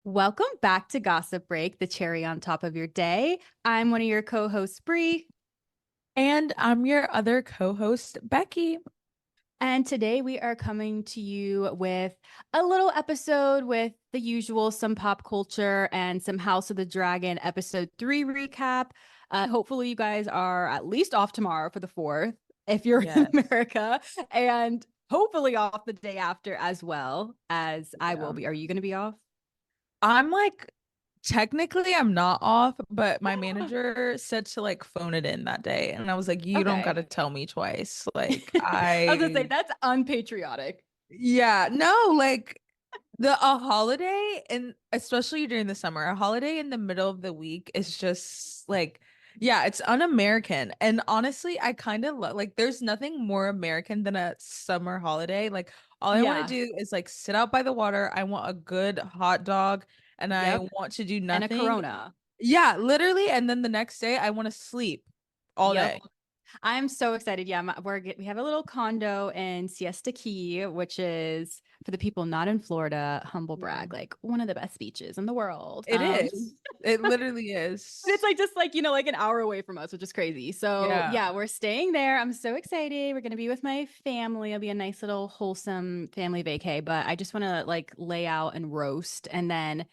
Welcome back to Gossip Break, the cherry on top of your day. I'm one of your co-hosts, Bree, And I'm your other co-host, Becky. and today we are coming to you with a little episode with the usual, some pop culture and some House of the Dragon episode 3 recap. Hopefully you guys are at least off tomorrow for the 4th if you're in Yes. America, and hopefully off the day after as well as I will Yeah. be. Are you going to be off? I'm like, technically I'm not off, but my manager said to like phone it in that day. And I was like, you don't Okay. gotta tell me twice. Like I was gonna say I that's unpatriotic. yeah, no, like a holiday and especially during the summer, a holiday in the middle of the week is just like yeah, it's un-American. And honestly, I kind of like there's nothing more American than a summer holiday. Like all I want to Yeah. do is like sit out by the water. I want a good hot dog and I Yep. want to do And a nothing. Corona. Yeah, literally. And then the next day I want to sleep all Yep. day. I'm so excited. Yeah, we have a little condo in Siesta Key, which is for the people not in Florida, humble Yeah. brag, like one of the best beaches in the world. It is. It literally It's is. like just like, like an hour away from us, which is crazy. So, Yeah. yeah, we're staying there. I'm so excited. We're going to be with my family. It'll be a nice little wholesome family vacay, but I just want to like lay out and roast and then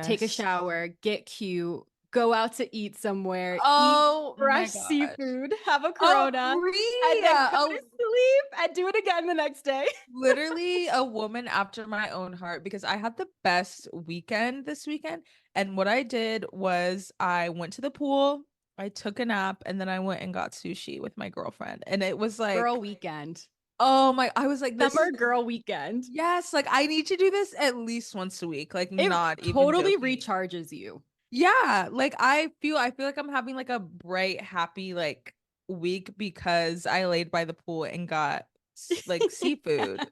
take a Yes. shower, get cute, go out to eat somewhere, eat Oh my fresh gosh. seafood, have a Oh, Corona, and Brie, then go to sleep and do it again the next day. literally a woman after my own heart because I had the best weekend this weekend. And what I did was I went to the pool, I took a nap, and then I went and got sushi with my girlfriend. And it was Girl like, weekend. oh my, I was like, this is, Summer girl weekend. yes, like I need to do this at least once a week, like It not even totally joking. recharges you. Yeah, like I feel like I'm having like a bright, happy like week because I laid by the pool and got like seafood.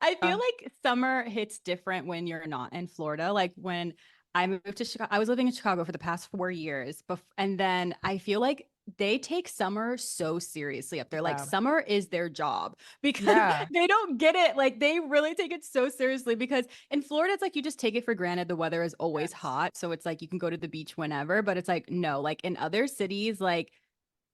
I feel Uh, like summer hits different when you're not in Florida. Like when I moved to Chicago, I was living in Chicago for the past 4 years. And then I feel like they take summer so seriously up there. Like yeah. summer is their job because Yeah. they don't get it. Like they really take it so seriously because in Florida, it's like you just take it for granted. The weather is always Yes. hot. So it's like you can go to the beach whenever, but it's like, no, like in other cities, like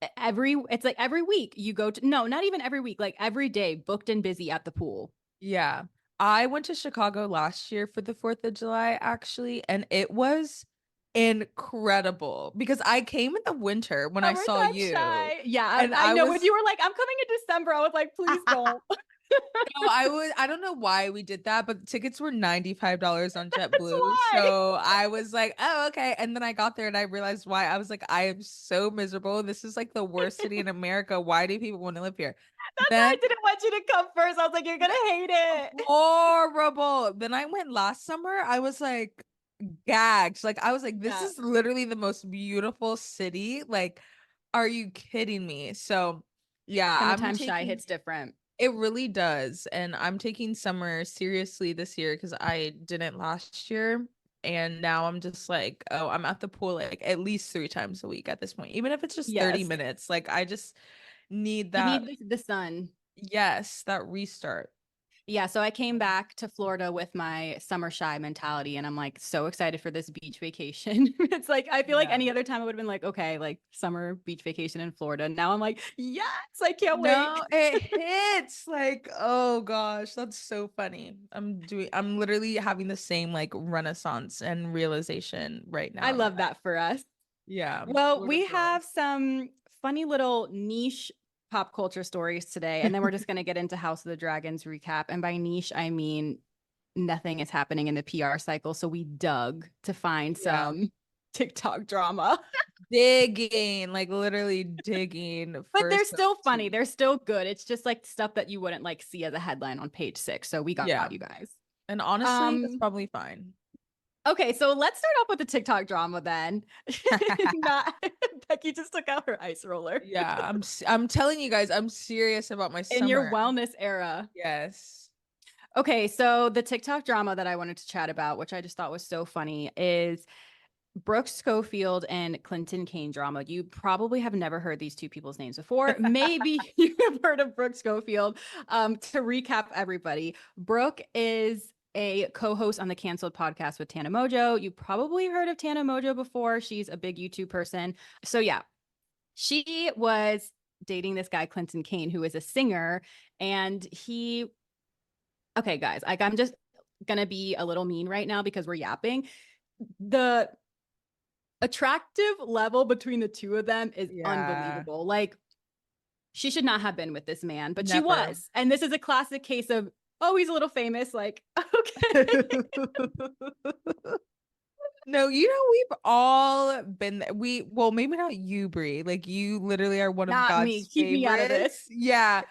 it's like every week you go to, no, not even every week, like every day booked and busy at the pool. Yeah. I went to Chicago last year for the 4th of July, actually, and it was incredible because I came in the winter when I saw Summertime you. shy. Yeah, And I I know. When was you were like, I'm coming in December, I was like, please don't. no, I don't know why we did that, but the tickets were $95 on That's JetBlue. why. So I was like, oh, okay. And then I got there and I realized why. I was like, I am so miserable. This is like the worst city in America. Why do people want to live here? That's why Then I didn't want you to come first. I was like, you're gonna hate it. horrible. Then I went last summer. I was like gagged. Like I was like, this Yeah, is literally the most beautiful city. Like, are you kidding me? So yeah, I'm summertime shy taking hits different. it really does. And I'm taking summer seriously this year because I didn't last year. And now I'm just like, oh, I'm at the pool like at least 3 times a week at this point, even if it's just 30 Yes, minutes. Like I just need you that, need the sun. yes, that restart. Yeah, so I came back to Florida with my summer shy mentality, and I'm like so excited for this beach vacation. It's like I feel like Yeah. any other time I would have been like, okay, like summer beach vacation in Florida. Now I'm like, yes, I can't wait. No, it hits like, oh gosh, that's so funny. I'm literally having the same like renaissance and realization right I now in my love life. that for us. Yeah, Well, Florida we girl. have some funny little niche pop culture stories today, and then we're just going to get into House of the Dragons recap. And by niche, I mean nothing is happening in the PR cycle. So we dug to find Yeah. some TikTok drama, Digging, like literally digging but for they're some still funny. tea. They're still good. It's just like stuff that you wouldn't like see as a headline on page 6. So we got Yeah. you guys. And honestly, that's Um, probably fine. okay, so let's start off with the TikTok drama then. Not Becky just took out her ice roller Yeah, I'm telling you guys, I'm serious about my in your summer. wellness era. Yes. Okay, so the TikTok drama that I wanted to chat about, which I just thought was so funny, is Brooke Schofield and Clinton Kane drama. You probably have never heard these two people's names before. Maybe you have heard of Brooke Schofield. To recap everybody, Brooke is a co-host on the canceled podcast with Tana Mojo. You probably heard of Tana Mojo before. She's a big YouTube person. So yeah, she was dating this guy, Clinton Kane, who is a singer. And okay, guys, like I'm just gonna be a little mean right now because we're yapping. The attractive level between the two of them is Yeah. unbelievable. Like, she should not have been with this man, but she Never. was. And this is a classic case of, oh, he's a little famous. Like, okay. No, we've all been there. Well, maybe not you, Brie. Like you literally are one of Not me. God's Keep me out of favorites. this. Yeah.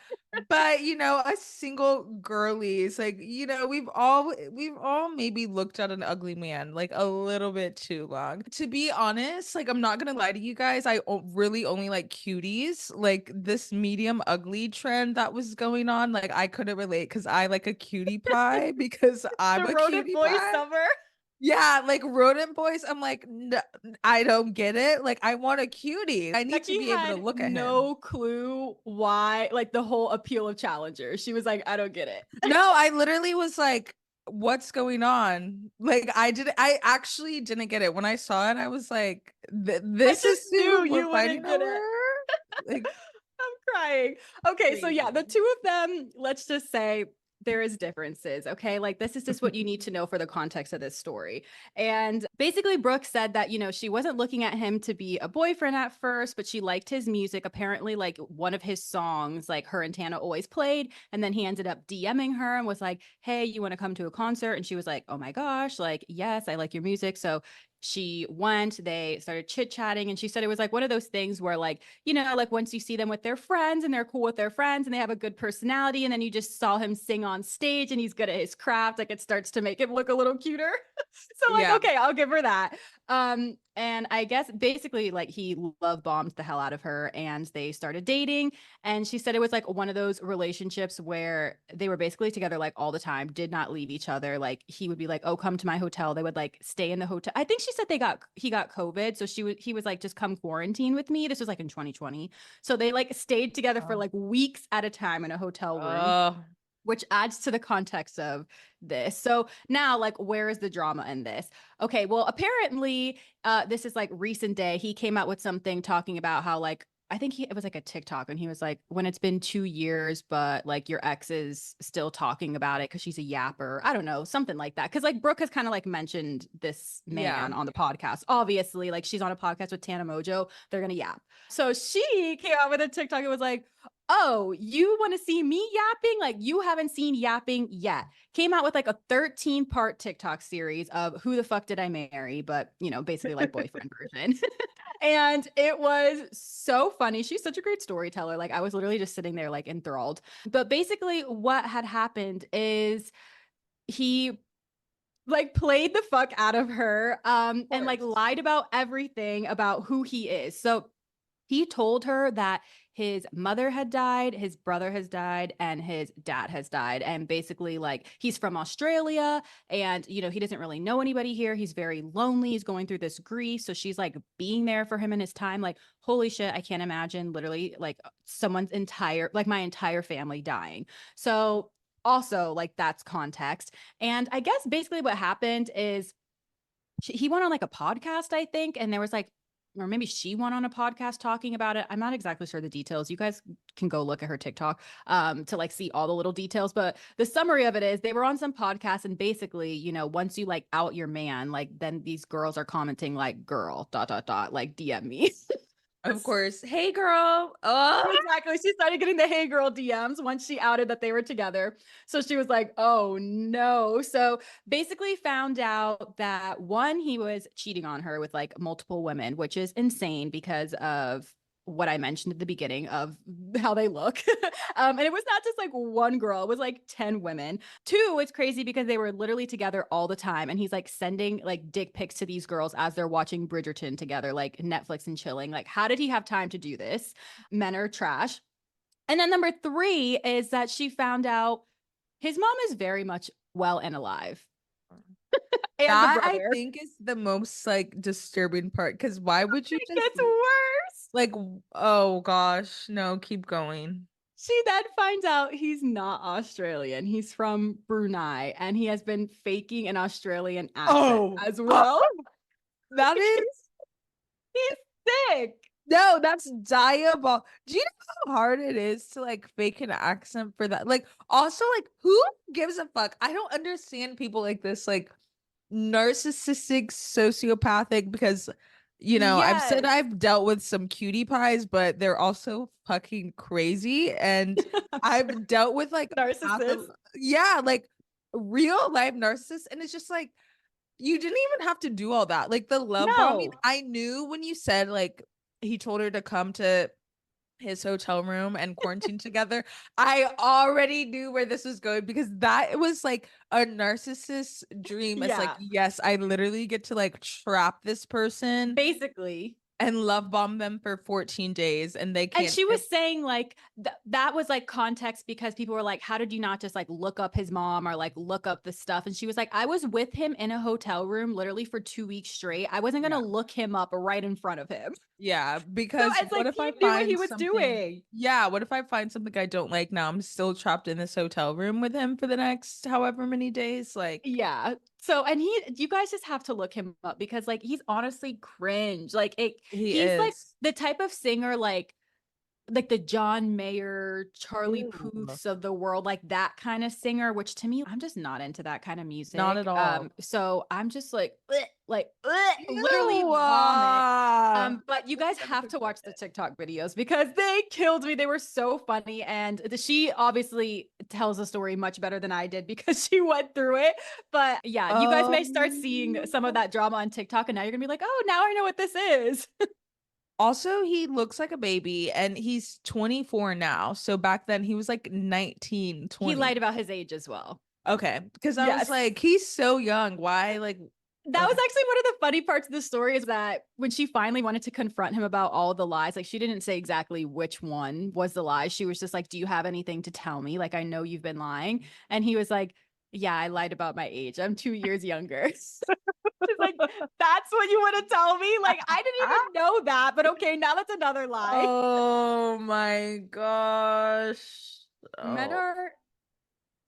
But us single girlies, like, we've all maybe looked at an ugly man like a little bit too long. To be honest, like I'm not gonna lie to you guys, really only like cuties. Like this medium ugly trend that was going on, like I couldn't relate because I like a cutie pie because I'm The a rodent cutie voice pie. summer. Yeah, like rodent boys. I'm like, no, I don't get it. Like, I want a cutie. I need to Becky be able to had look at him. no clue why, like the whole appeal of Challenger. She was like, I don't get it. No, I literally was like, what's going on? Like, I actually didn't get it. When I saw it, I was like, I this just is knew who we're you fighting wouldn't get over? it. Like, I'm crying. Okay, so yeah, the crazy. two of them, let's just say there is differences, okay? Like this is just what you need to know for the context of this story. And basically Brooke said that, she wasn't looking at him to be a boyfriend at first, but she liked his music. Apparently, like one of his songs, like her and Tana always played, and then he ended up DMing her and was like, "Hey, you want to come to a concert?" And she was like, "Oh my gosh, like yes, I like your music." So she went, they started chit-chatting, and she said it was like one of those things where like, like once you see them with their friends and they're cool with their friends and they have a good personality, and then you just saw him sing on stage and he's good at his craft, like it starts to make it look a little cuter. So like, Yeah. okay, I'll give her that. And I guess basically like he love bombed the hell out of her and they started dating. And she said it was like one of those relationships where they were basically together like all the time, did not leave each other. Like he would be like, "Oh, come to my hotel." They would like stay in the hotel. I think she said he got COVID. So he was like, "Just come quarantine with me." This was like in 2020. So they like stayed together for Oh. like weeks at a time in a hotel room, Oh. which adds to the context of this. So now, like, where is the drama in this? Okay, well, apparently, this is like recent day. He came out with something talking about how, like, I think it was like a TikTok, and he was like, when it's been 2 years, but like your ex is still talking about it because she's a yapper. I don't know, something like that. Because like Brooke has kind of like mentioned this Yeah. man on the podcast. Obviously, like she's on a podcast with Tana Mojo. They're gonna yap. So she came out with a TikTok. It was like, "Oh, you want to see me yapping? Like you haven't seen yapping yet." Came out with like a 13-part TikTok series of who the fuck did I marry, but basically like boyfriend version. And it was so funny. She's such a great storyteller. Like I was literally just sitting there like enthralled. But basically what had happened is he like played the fuck out of her Of and like course. lied about everything about who he is. So he told her that his mother had died, his brother has died, and his dad has died. And basically, like, he's from Australia and, he doesn't really know anybody here. He's very lonely. He's going through this grief. So she's like being there for him in his time. Like, holy shit, I can't imagine literally like my entire family dying. So also, like, that's context. And I guess basically what happened is he went on like a podcast, I think, and there was like, or maybe she went on a podcast talking about it. I'm not exactly sure the details. You guys can go look at her TikTok to like see all the little details. But the summary of it is they were on some podcast, and basically, once you like out your man, like then these girls are commenting like, "Girl, dot dot dot, like DM me." Of course. Hey, girl. Oh. Exactly. She started getting the "Hey girl" DMs once she outed that they were together. So she was like, "Oh no." So basically found out that one, he was cheating on her with like multiple women, which is insane because of what I mentioned at the beginning of how they look. And it was not just like one girl, it was like 10 women. Two, it's crazy because they were literally together all the time. And he's like sending like dick pics to these girls as they're watching Bridgerton together, like Netflix and chilling. Like, how did he have time to do this? Men are trash. And then number three is that she found out his mom is very much well and alive. And the That I brother. think is the most like disturbing part because why would you It just gets worse. like, oh gosh, no, keep going. She then finds out he's not Australian. He's from Brunei and he has been faking an Australian accent Oh, as well. that is He's sick. no, that's diabolical. Do you know how hard it is to like fake an accent for that? Like, also, like, who gives a fuck? I don't understand people like this, like narcissistic, sociopathic, because I've said Yes. I've dealt with some cutie pies, but they're also fucking crazy. And I've dealt with like Narcissist. yeah, like real life narcissists, and it's just like you didn't even have to do all that. Like the love bombing, No. I knew when you said like he told her to come to his hotel room and quarantine together. I already knew where this was going because that was like a narcissist dream. It's like, Yeah. yes, I literally get to like trap this person Basically. and love bomb them for 14 days and they And can't. she was saying like that was like context because people were like, how did you not just like look up his mom or like look up the stuff? And she was like, I was with him in a hotel room literally for 2 weeks straight. I wasn't going to Yeah. look him up right in front of him. Yeah, So because it's what like if he I knew what he find was something? doing. Yeah, what if I find something I don't like now? I'm still trapped in this hotel room with him for the next however many days. Like, Yeah. So, and you guys just have to look him up because like he's honestly cringe. he He's like is. the type of singer like the John Mayer, Charlie Ooh, Puths of the world, like that kind of singer, which to me, I'm just not into that kind of not at music. all. So I'm just like, literally Ew. vomit. But you That's guys never have been to like watch the it. TikTok videos because they killed me. They were so funny. And she obviously tells the story much better than I did because she went through it. But yeah, you guys may start seeing some of that drama on TikTok and now you're gonna be like, oh, now I know what this is. Also, he looks like a baby and he's 24 now. So back then he was like 19, He 20. lied about his age as well. Okay. Because I was Yes. like, he's so young. Why? Like, That was okay. actually one of the funny parts of the story is that when she finally wanted to confront him about all the lies, like she didn't say exactly which one was the lie. She was just like, do you have anything to tell me? Like, I know you've been lying. And he was like, yeah, I lied about my age. I'm 2 years younger. She's like, that's what you want to tell me? Like, I didn't even know that, but okay, now that's another lie. Oh my gosh. Men Oh are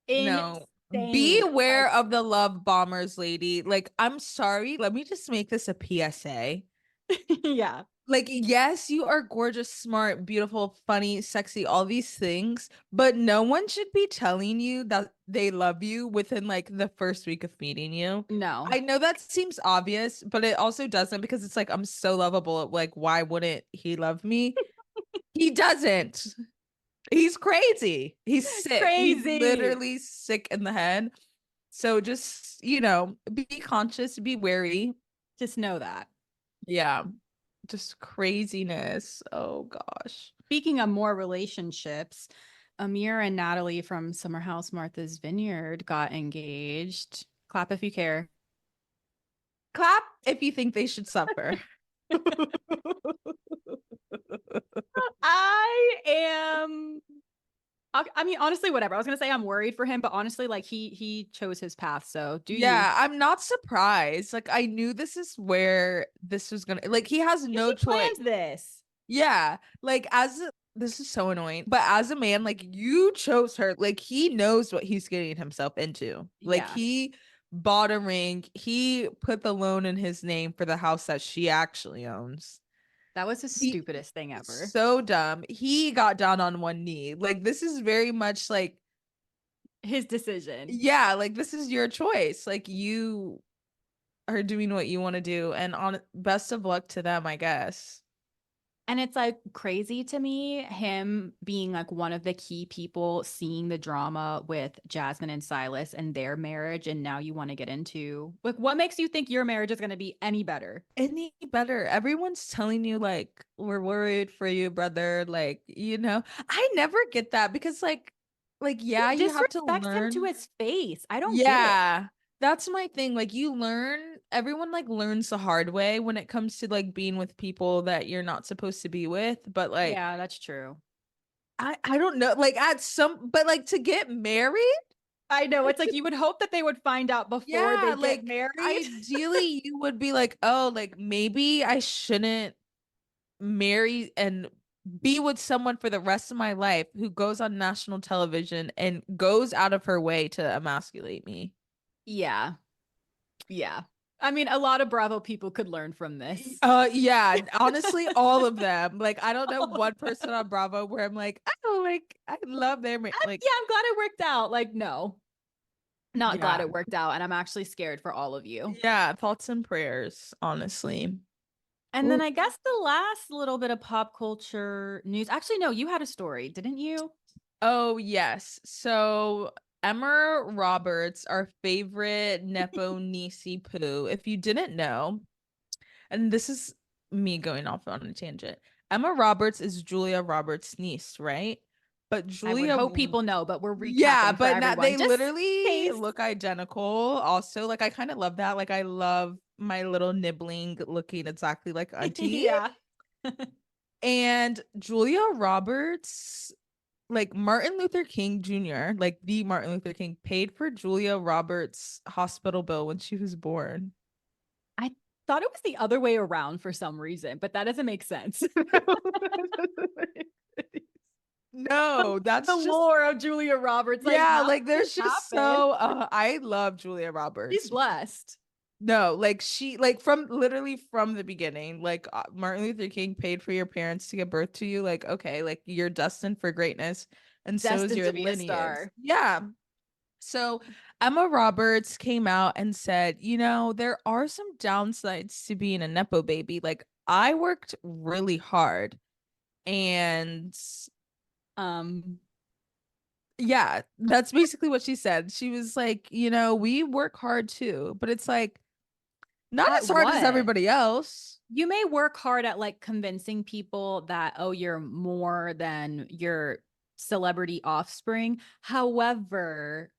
no. insane. Beware Like, of the love bombers, lady. Like, I'm sorry. Let me just make this a PSA. yeah, Like, yes, you are gorgeous, smart, beautiful, funny, sexy, all these things, but no one should be telling you that they love you within like the first week of meeting you. no. I know that seems obvious, but it also doesn't because it's like I'm so lovable. Like, why wouldn't he love me? He doesn't. He's crazy. He's sick. He's Crazy. literally sick in the head. So just, be conscious, be wary. Just know that. Yeah. Just craziness. Oh gosh. Speaking of more relationships, Amir and Natalie from Summer House Martha's Vineyard got engaged. Clap if you care. Clap if you think they should suffer. I am I mean honestly whatever. I was going to say I'm worried for him, but honestly like he chose his path, so do you. Yeah, I'm not surprised. Like I knew this is where this was gonna like he has Because no he choice. planned this. Yeah, like this is so annoying. But as a man, like you chose her. Like he knows what he's getting himself into. Like Yeah. he bought a ring. He put the loan in his name for the house that she actually owns. That was the He stupidest thing ever. so dumb. He got down on one knee. Like this is very much like His decision. yeah, like this is your choice. Like you are doing what you want to do and on best of luck to them, I guess. And it's like crazy to me, him being like one of the key people seeing the drama with Jasmine and Silas and their marriage. And now you want to get into like, what makes you think your marriage is going to be any better? Any better. Everyone's telling you like we're worried for you, brother. Like, I never get that because Who yeah, you have to disrespects him to learn. his face? I don't get it. Yeah. That's my thing. Like you learn, everyone like learns the hard way when it comes to like being with people that you're not supposed to be with. But like Yeah, that's true. I don't know. Like at some but like to get married, I know. like It's like you would hope that they would find out before they yeah, get like married. ideally you would be like, oh, like maybe I shouldn't marry and be with someone for the rest of my life who goes on national television and goes out of her way to emasculate me. Yeah. Yeah. I mean, a lot of Bravo people could learn from this. Yeah, honestly, all of them. Like, I don't know one person on Bravo where I'm like, oh, like, I love their like, Yeah, I'm glad it worked out. Like, no, not glad yeah, it worked out. And I'm actually scared for all of you. yeah, thoughts and prayers, honestly. And then Ooh. I guess the last little bit of pop culture news. Actually, no, you had a story, didn't you? Oh, yes. So Emma Roberts, our favorite Nepo Nisi Poo. If you didn't know, and this is me going off on a tangent. Emma Roberts is Julia Roberts' niece, right? But I would Julia, hope people know, but we're yeah, recapping for but not everyone they just in literally case. look identical. Also, like I kind of love that. Like I love my little nibbling looking exactly like auntie. Yeah. And Julia Roberts, like Martin Luther King Jr., like the Martin Luther King, paid for Julia Roberts' hospital bill when she was born. I thought it was the other way around for some reason, but that doesn't make sense. No, The that's just lore of Julia Roberts, like, yeah, how like did there's this just happen? so I love Julia She's Roberts. blessed. No, like she like from literally from the beginning, like Martin Luther King paid for your parents to give birth to you, like okay, like you're destined for greatness and so is Destined your to be a lineage. star. Yeah. So Emma Roberts came out and said, you know, there are some downsides to being a Nepo baby. Like I worked really hard and Um, yeah, that's basically what she said. She was like, you know, we work hard too, but it's like not at as hard as what? everybody else. You may work hard at like convincing people that, oh, you're more than your celebrity offspring. However,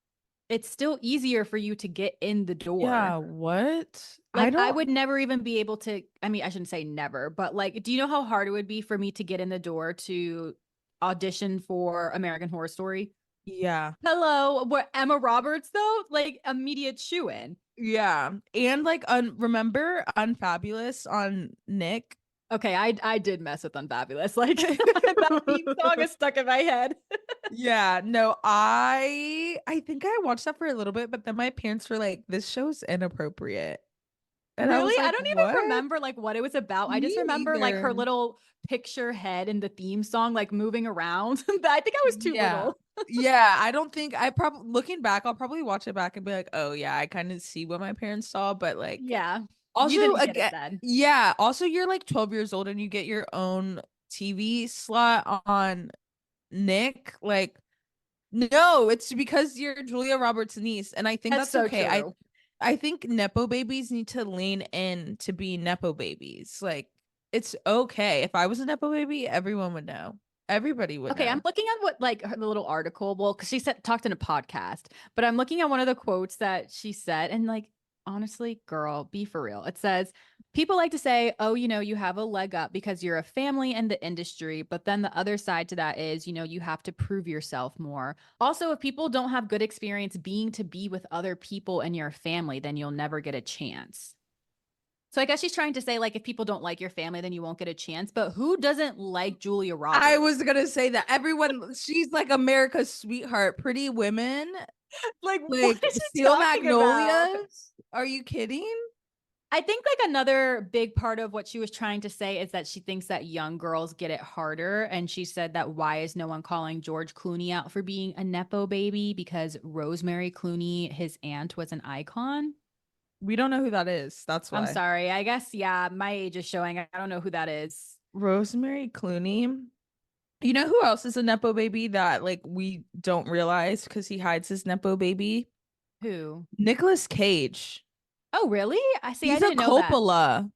it's still easier for you to get in the Yeah, door. what? I Like, I don't, would never even be able to, I mean, I shouldn't say never, but like, do you know how hard it would be for me to get in the door to audition for American Horror Story? yeah. Hello, what, Emma Roberts though? Like, immediate shoe in. Yeah. And like remember Unfabulous on Nick? Okay, I did mess with Unfabulous. Like that theme song is stuck in my head. Yeah, no, I think I watched that for a little bit, but then my parents were like, this show's inappropriate. And I Really? was I like, don't even what? remember like what it was about. I Me just remember like neither. her little picture head in the theme song, like moving around. I think I was too Yeah. little. Yeah, I don't think I probably looking back, I'll probably watch it back and be like, oh yeah, I kind of see what my parents saw, but like Yeah. You also didn't get it again, then. yeah, also you're like 12 years old and you get your own TV slot on Nick. Like, no, it's because you're Julia Roberts' niece, and I think That's that's so okay. I true. I think Nepo babies need to lean in to be Nepo babies. Like, it's okay. If I was a Nepo baby, everyone would know. Everybody would Okay, I'm know. looking at what like her little article. Well, because she said talked in a podcast, but I'm looking at one of the quotes that she said, and like honestly, girl, be for real. It says people like to say, "Oh, you know, you have a leg up because you're a family in the industry," but then the other side to that is, you know, you have to prove yourself more. Also, if people don't have good experience being to be with other people in your family, then you'll never get a chance. So I guess she's trying to say, like, if people don't like your family, then you won't get a chance. But who doesn't like Julia I Roberts? was gonna say that everyone, she's like America's sweetheart, Pretty Women, Like, what like is she Steel talking about? Magnolias. Are you kidding? I think like another big part of what she was trying to say is that she thinks that young girls get it harder. And she said that why is no one calling George Clooney out for being a Nepo baby? Because Rosemary Clooney, his aunt, was an icon. We don't know who that is. That's I'm why. sorry. I guess, yeah, my age is showing. I don't know who that is. Rosemary Clooney. You know who else is a Nepo baby that like we don't realize because he hides his Nepo baby? Who? Nicolas Cage. Oh, really? I see. I He's a didn't know that. Coppola.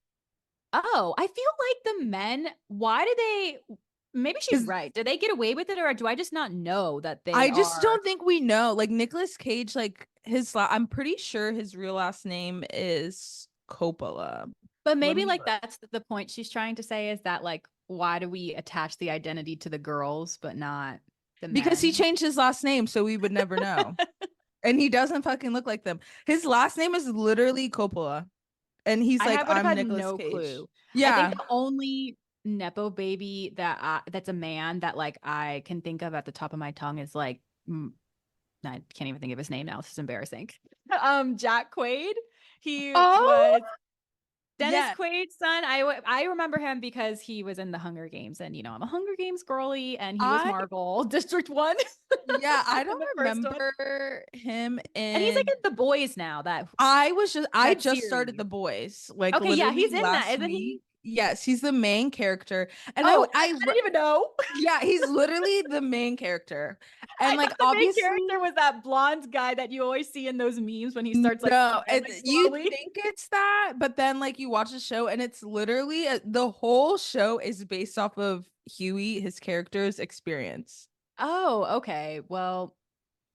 Oh, I feel like the men, why do they, maybe she's Because right. Do they get away with it or do I just not know that they I just are? don't think we know. Like Nicolas Cage, like I'm pretty sure his real last name is Coppola. But Let maybe me like look. that's the point she's trying to say is that like why do we attach the identity to the girls but not the Because he men? changed his last name, so we would never know. And he doesn't fucking look like them. His last name is literally Coppola. And he's I like, have would have I'm had Nicolas no Cage. clue. I think Yeah. the only Nepo baby that's a man that like I can think of at the top of my tongue is like I can't even think of his name now. This is embarrassing. Jack Quaid. He Oh, was Dennis yeah. Quaid's son. I remember him because he was in the Hunger Games, and I'm a Hunger Games girly, and he was I Marvel District 1 Yeah, I in don't the first one. remember him And he's like in in The Boys now, I that just started series. The Boys like Okay, yeah, literally he's in that, last isn't he? week. Yes, he's the main character. And Oh, I didn't even know. yeah, he's literally the main character. And I like thought the main obviously character was that blonde guy that you always see in those memes when he starts like no, like you slowly. think it's that, but then like you watch the show and it's literally the whole show is based off of Huey, his character's experience. Oh, okay. Well,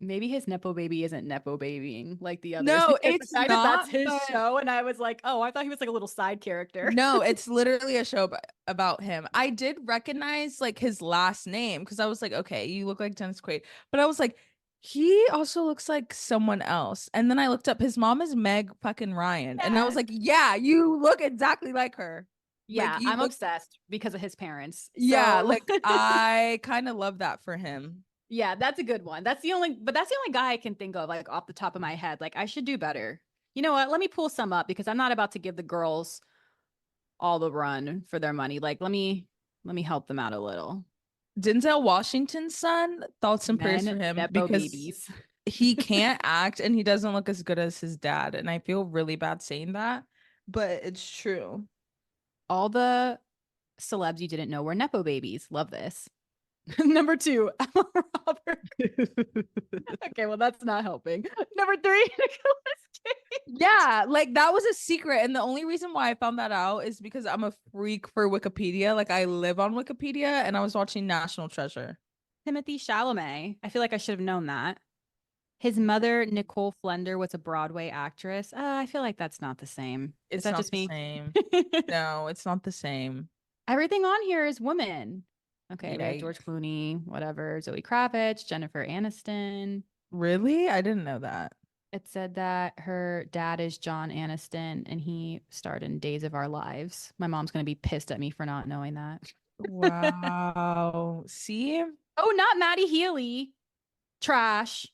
maybe his Nepo baby isn't Nepo babying like the others No, because the it's fact that that's not, his but show, and I was like, oh, I thought he was like a little side character. no, it's literally a show about him. I did recognize like his last name because I was like, okay, you look like Dennis Quaid. But I was like, he also looks like someone else. And then I looked up his mom is Meg fucking Ryan. And I was Yes. like, yeah, you look exactly like her. Like Yeah, you I'm look, obsessed because of his parents. yeah, So like I kind of love that for him. yeah, that's a good one. But that's the only guy I can think of like off the top of my head. Like I should do better. You know what? Let me pull some up because I'm not about to give the girls all the run for their money. Like let me help them out a little. Denzel Washington's son, thoughts and prayers for Men, him Nepo because babies. he can't act and he doesn't look as good as his dad. And I feel really bad saying that, but it's true. All the celebs you didn't know were Nepo babies. Love this. Number two, Emma Roberts. Okay, well, that's not helping. Number three, Nicholas Cage. Yeah, like that was a secret. And the only reason why I found that out is because I'm a freak for Wikipedia. Like I live on Wikipedia and I was watching National Treasure. Timothy Chalamet. I feel like I should have known that. His mother, Nicole Flender, was a Broadway actress. I feel like that's not the same. Is It's that not just the me? same. No, it's not the same. Everything on here is women. Okay, we have Yeah. George Clooney, whatever, Zoe Kravitz, Jennifer Aniston. Really? I didn't know that. It said that her dad is John Aniston and he starred in Days of Our Lives. My mom's going to be pissed at me for not knowing that. Wow. See? Oh, not Maddie Healy. Trash.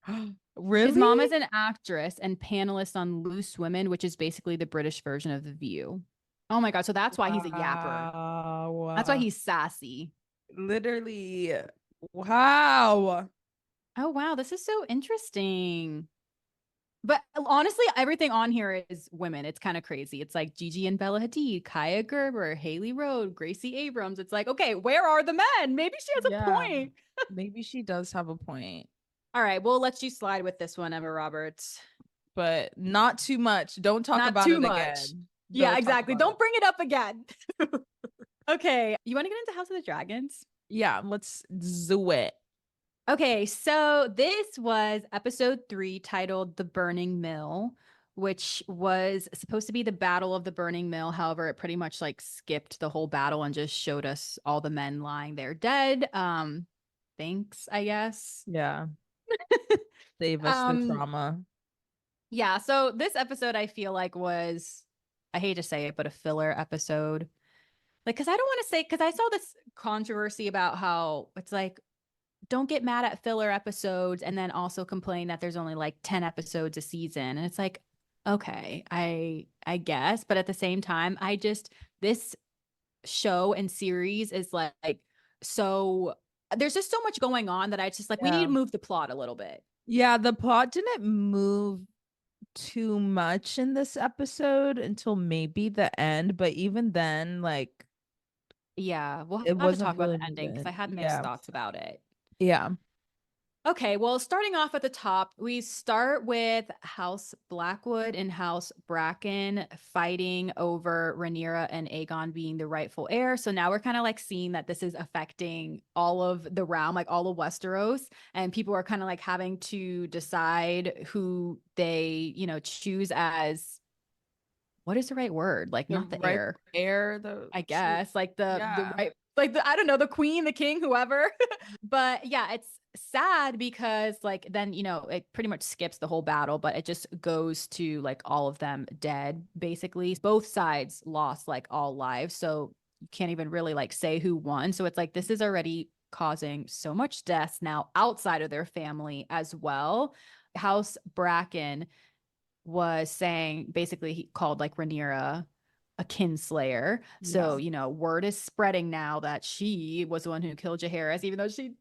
His mom Really? is an actress and panelist on Loose Women, which is basically the British version of The View. Oh my God. So that's why he's a yapper. That's why Wow. he's sassy. Literally. Wow. Oh, wow. This is so interesting. But honestly, everything on here is women. It's kind of crazy. It's like Gigi and Bella Hadid, Kaya Gerber, Haley Road, Gracie Abrams. It's like, okay, where are the men? Maybe she has a Yeah. point. Maybe she does have a point, All right, we'll let you slide with this one, Emma Roberts. but not too much. Don't talk Not about too it much. again. Yeah, Don't talk exactly. about Don't it. bring it up again. Okay, you want to get into House of the Dragons? Yeah, let's do it. Okay, so this was episode 3 titled The Burning Mill, which was supposed to be the Battle of the Burning Mill. However, it pretty much like skipped the whole battle and just showed us all the men lying there dead. Thanks, I guess. Yeah. Save us the Um, trauma. yeah, so this episode I feel like was, I hate to say it, but a filler episode. Like, because I don't want to say, because I saw this controversy about how it's like, don't get mad at filler episodes and then also complain that there's only like 10 episodes a season. And it's like, okay, I guess, but at the same time, this show and series is like so there's just so much going on that I just like we need Yeah. to move the plot a little bit. Yeah, the plot didn't move too much in this episode until maybe the end, but even then, like Yeah, we'll it have to wasn't talk about really the ending because I moving. had mixed Yeah. thoughts about it. Yeah. Okay, well, starting off at the top, we start with House Blackwood and House Bracken fighting over Rhaenyra and Aegon being the rightful heir. So now we're kind of like seeing that this is affecting all of the realm, like all of Westeros, and people are kind of like having to decide who they, choose as what is the right word? Like The not the right heir, air, the I true. guess, like the Yeah. right, like the I don't know, the queen, the king, whoever. But yeah, it's sad because like then it pretty much skips the whole battle, but it just goes to like all of them dead basically. Both sides lost like all lives. So you can't even really like say who won. So it's like this is already causing so much deaths now outside of their family as well. House Bracken was saying basically he called like Rhaenyra a kinslayer. Yeah. So, word is spreading now that she was the one who killed Jaehaerys, even though she didn't.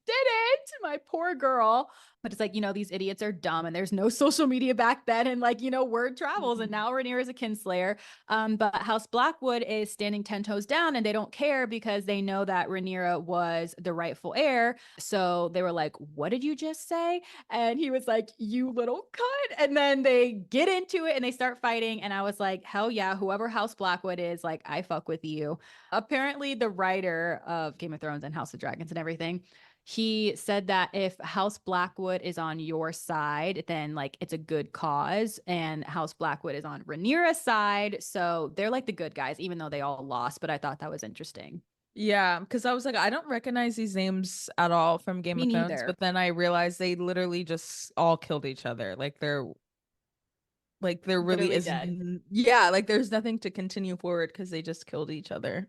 My poor girl. But it's like, these idiots are dumb and there's no social media back then. And like, word travels. And now Rhaenyra is a kinslayer. But House Blackwood is standing 10 toes down and they don't care because they know that Rhaenyra was the rightful heir. So they were like, what did you just say? And he was like, you little cunt. And then they get into it and they start fighting. And I was like, hell yeah, whoever House Blackwood is, like, I fuck with you. Apparently, the writer of Game of Thrones and House of Dragons and everything, he said that if House Blackwood is on your side, then like it's a good cause. And House Blackwood is on Rhaenyra's side. So they're like the good guys, even though they all lost. But I thought that was interesting. Yeah, because I was like, I don't recognize these names at all from Game Me of Thrones, neither. but then I realized they literally just all killed each other. Like there really Literally is dead. yeah, like there's nothing to continue forward because they just killed each other.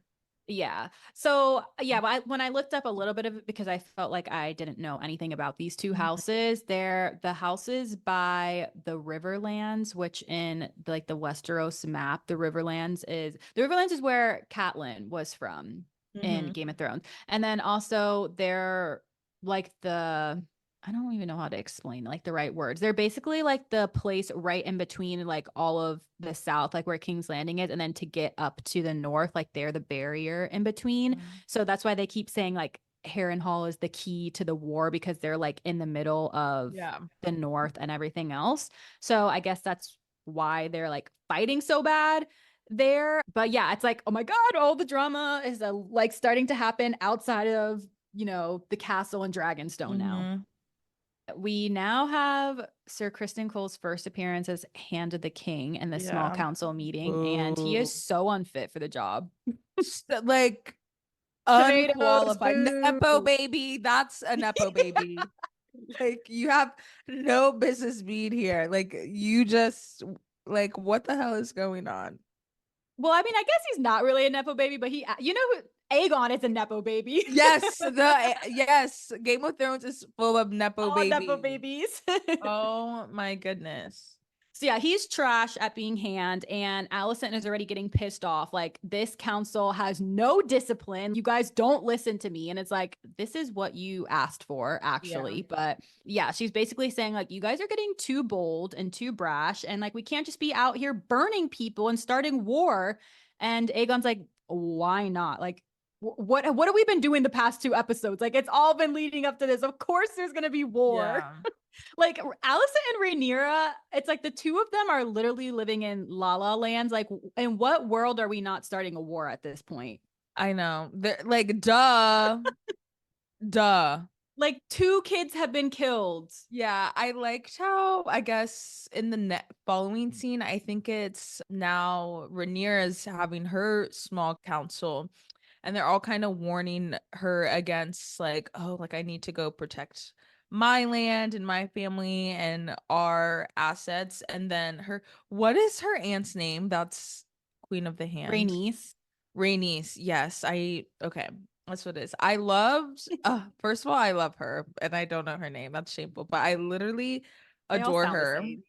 Yeah. So, yeah, when I looked up a little bit of it because I felt like I didn't know anything about these two Mhm. houses, they're the houses by the Riverlands, which in like the Westeros map, the Riverlands is where Catelyn was from in Mhm. Game of Thrones. And then also they're like I don't even know how to explain like the right words. They're basically like the place right in between like all of the south, like where King's Landing is, and then to get up to the north, like they're the barrier in between. So that's why they keep saying like Harrenhal is the key to the war because they're like in the middle of Yeah. the north and everything else. So I guess that's why they're like fighting so bad there. But yeah, it's like, oh my God, all the drama is like starting to happen outside of, the castle and Dragonstone now. Mhm. We now have Sir Kristen Cole's first appearance as Hand of the King in the small Yeah. council meeting, and he is Boo. so unfit for the job. Like Tomatoes, unqualified. Nepo boo. baby. That's a Nepo baby. Like you have no business being here. Like you just like what the hell is going on? Well, I mean, I guess he's not really a Nepo baby, but Aegon is a Nepo baby. Yes, Game of Thrones is full of Nepo All Nepo babies. babies. Oh my goodness. So yeah, he's trash at being Hand, and Allison is already getting pissed off. Like, this council has no discipline. You guys don't listen to me. And it's like, this is what you asked for, Yeah. actually. But yeah, she's basically saying, like, you guys are getting too bold and too brash, and like we can't just be out here burning people and starting war. And Aegon's like, why not? Like, what have we been doing the past two episodes? Like, it's all been leading up to this. Of course there's gonna be war. Yeah. Like Allison and Rhaenyra, it's like the two of them are literally living in La La lands. Like, in what world are we not starting a war at this point? I know. They're like duh. Duh. Like, two kids have been killed. Yeah, I liked how I guess in the following scene, I think it's now Rhaenyra is having her small council and they're all kind of warning her against like, oh, like I need to go protect my land and my family and our assets. And then what is her aunt's name? That's Queen of the Hand. Rhaenys. Rhaenys, yes. Okay, that's what it is. I loved first of all, I love her and I don't know her name. That's shameful, but I literally They all adore sound the her same.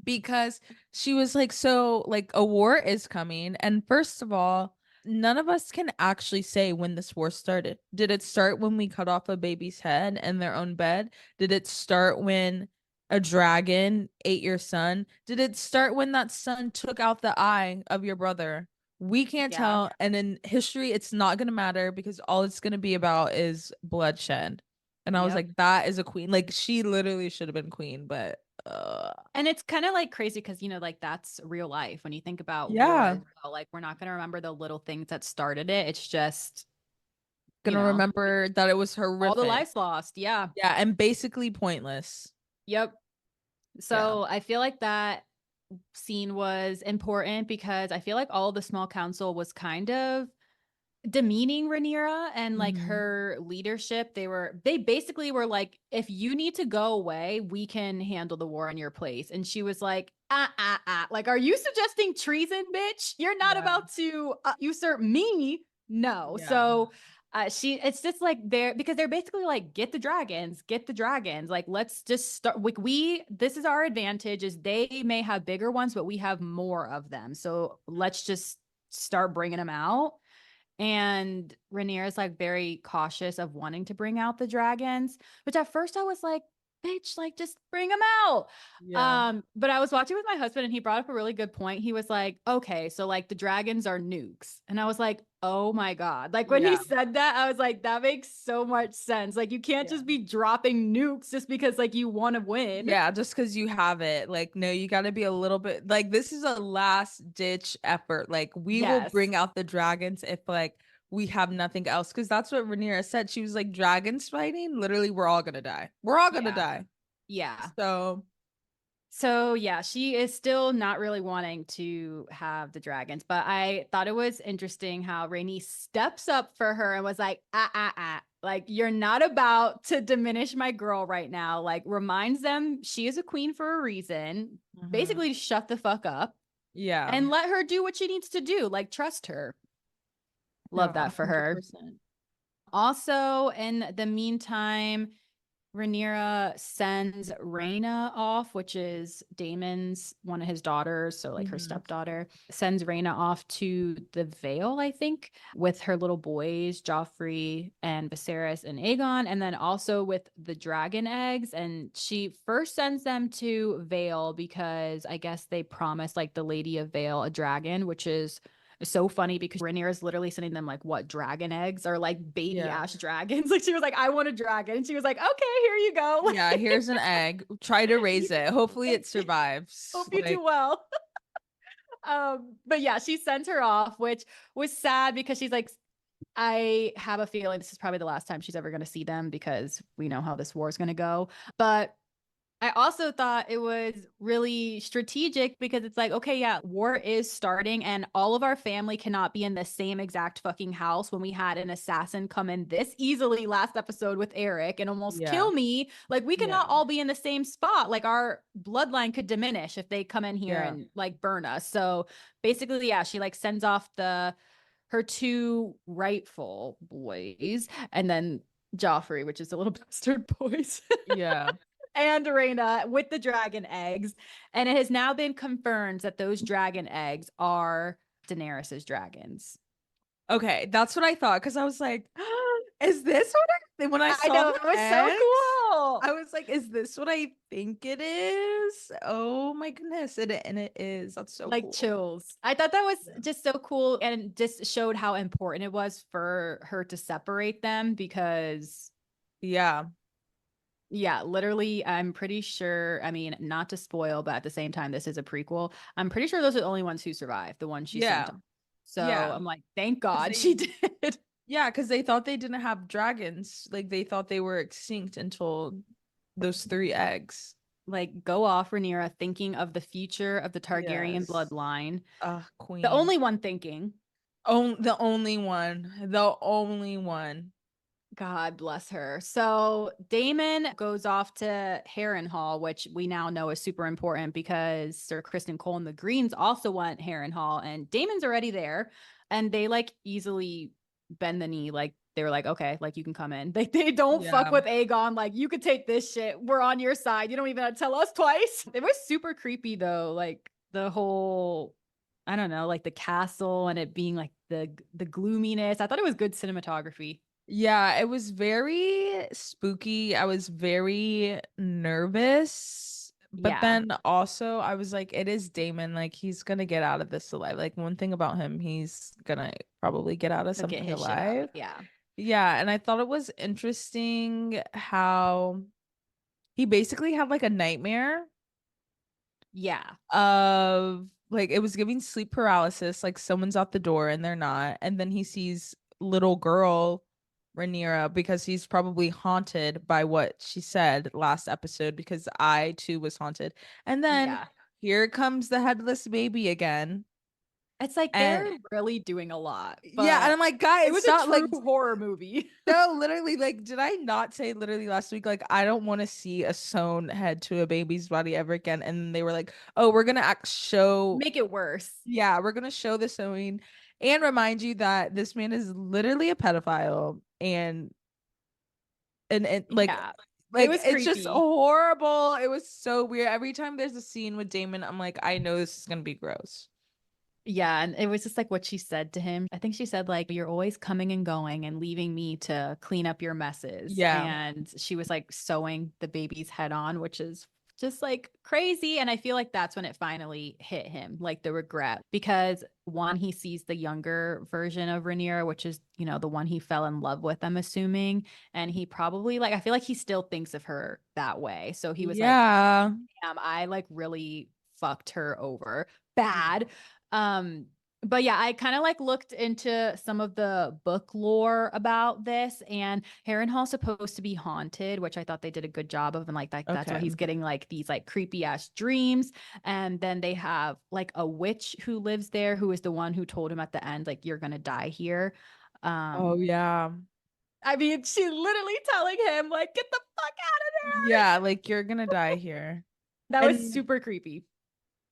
because she was like, so like a war is coming. And first of all, none of us can actually say when this war started. Did it start when we cut off a baby's head in their own bed? Did it start when a dragon ate your son? Did it start when that son took out the eye of your brother? We can't Yeah. tell. And in history, it's not going to matter because all it's going to be about is bloodshed. And I was Yep. like, that is a queen. Like, she literally should have been queen, but And it's kind of like crazy because, like that's real life. When you think about war yeah. as well, like we're not going to remember the little things that started it. It's just, you Gonna know, remember that it was all the horrific. lives lost. Yeah. Yeah, and basically pointless. Yep. Yeah. So I feel like that scene was important because I feel like all the small council was kind of demeaning Rhaenyra and like Mhm. her leadership. They basically were like, if you need to go away, we can handle the war in your place. And she was like, like, are you suggesting treason, bitch? You're not Yeah. about to usurp me. No. Yeah. So it's just like because they're basically like, get the dragons. Like, let's just start. Like, this is our advantage, is they may have bigger ones, but we have more of them. So let's just start bringing them out. And Rhaenyra is like very cautious of wanting to bring out the dragons, which at first I was like, bitch, like just bring them out. Yeah. But I was watching with my husband and he brought up a really good point. He was like, okay, so like the dragons are nukes. And I was like, oh my God. Like when he Yeah. said that, I was like, that makes so much sense. Like you can't Yeah. just be dropping nukes just because like you want to win. Yeah, just because you have it. Like, no, you got to be a little bit like, this is a last ditch effort. Like, we will Yes. bring out the dragons if like we have nothing else. Because that's what Rhaenyra said. She was like, dragons fighting, literally, we're all gonna die. We're all gonna Yeah. die. Yeah. So So yeah, she is still not really wanting to have the dragons, but I thought it was interesting how Rainey steps up for her and was like, like you're not about to diminish my girl right now. Like reminds them she is a queen for a reason. mhm. Basically, shut the fuck up Yeah. and let her do what she needs to do. Like trust her. No, Love that for her. 100%. Also, in the meantime, Rhaenyra sends Rhaena off, which is Damon's one of his daughters, so like her Mhm. stepdaughter, sends Rhaena off to the Vale, I think, with her little boys, Joffrey and Viserys and Aegon, and then also with the dragon eggs. And she first sends them to Vale because I guess they promised like the Lady of Vale a dragon, which is so funny because Rhaenyra is literally sending them like what dragon eggs or like baby Yeah. ash dragons. Like she was like, I want a dragon. And she was like, okay, here you go. Yeah, here's an egg. Try to raise it. Hopefully it Thank you. survives. Hope you Like, do well. But yeah, she sent her off, which was sad because she's like, I have a feeling this is probably the last time she's ever going to see them because we know how this war is going to go. But I also thought it was really strategic because it's like, okay, yeah, war is starting and all of our family cannot be in the same exact fucking house when we had an assassin come in this easily last episode with Eric and almost yeah. kill me. Like, we Yeah. cannot all be in the same spot. Like, our bloodline could diminish if they come in here Yeah. and like burn us. So basically, yeah, she like sends off her two rightful boys and then Joffrey, which is the little bastard boys. Yeah. And Rhaena with the dragon eggs. And it has now been confirmed that those dragon eggs are Daenerys's dragons. Okay, that's what I thought because I was like, is this what when I I saw know, the it was so eggs, cool. I was like, is this what I think it is? Oh my goodness, and it is. That's so Like cool. chills. I thought that was Yeah. just so cool and just showed how important it was for her to separate them because Yeah. yeah, literally, I'm pretty sure. I mean, not to spoil, but at the same time, this is a prequel. I'm pretty sure those are the only ones who survived, the ones she sent Yeah. off. So Yeah. I'm like, thank 'Cause God she they did. yeah, because they thought they didn't have dragons. Like they thought they were extinct until those three eggs. Like, go off, Rhaenyra, thinking of the future of the Targaryen Yes. bloodline. The Queen. only one thinking. Oh, the only one. The only one. God bless her. So Damon goes off to Harrenhal, which we now know is super important because Sir Kristen Cole and the Greens also want Harrenhal, and Damon's already there, and they like easily bend the knee, like they were like, okay, like you can come in. They don't fuck Yeah. with Aegon, like you could take this shit. We're on your side. You don't even have to tell us twice. It was super creepy though, like the whole. I don't know, like the castle and it being like the gloominess. I thought it was good cinematography. Yeah, it was very spooky. I was very nervous. But Yeah. then also I was like, it is Damon. Like he's gonna get out of this alive. Like one thing about him, he's gonna probably get out of He'll get something his shit out. alive. Yeah. Yeah, and I thought it was interesting how he basically had like a nightmare Yeah. of like it was giving sleep paralysis, like someone's out the door and they're not. And then he sees little girl Rhaenyra because he's probably haunted by what she said last episode because I too was haunted. And then Yeah. here comes the headless baby again. It's like And they're really doing a lot, yeah, and but I'm like, it guys, was a stop like true horror movie. no, literally, like, did I not say literally last week, like, I don't want to see a sewn head to a baby's body ever again? And they were like, oh, we're gonna show, Make it worse. yeah, we're gonna show the sewing. and remind you that this man is literally a pedophile and Yeah. It was it's just creepy. horrible. It was so weird. Every time there's a scene with Damon, I'm like, I know this is gonna be gross. Yeah, and it was just like what she said to him. I think she said like you're always coming and going and leaving me to clean up your messes. Yeah. And she was like sewing the baby's head on, which is just like crazy. And I feel like that's when it finally hit him, like the regret, because one, he sees the younger version of Rhaenyra, which is, you know, the one he fell in love with, I'm assuming. And he probably like, I feel like he still thinks of her that way. So he was like, Yeah. damn, I like really fucked her over bad. Um, but yeah, I kind of like looked into some of the book lore about this, and Harrenhal's supposed to be haunted, which I thought they did a good job of, and like that's why Okay. he's getting like these like creepy ass dreams. And then they have like a witch who lives there, who is the one who told him at the end, like, you're gonna die here. Oh Um, yeah. I mean, she's literally telling him, like, get the fuck out of there. Yeah, like you're gonna die here. That was And super creepy.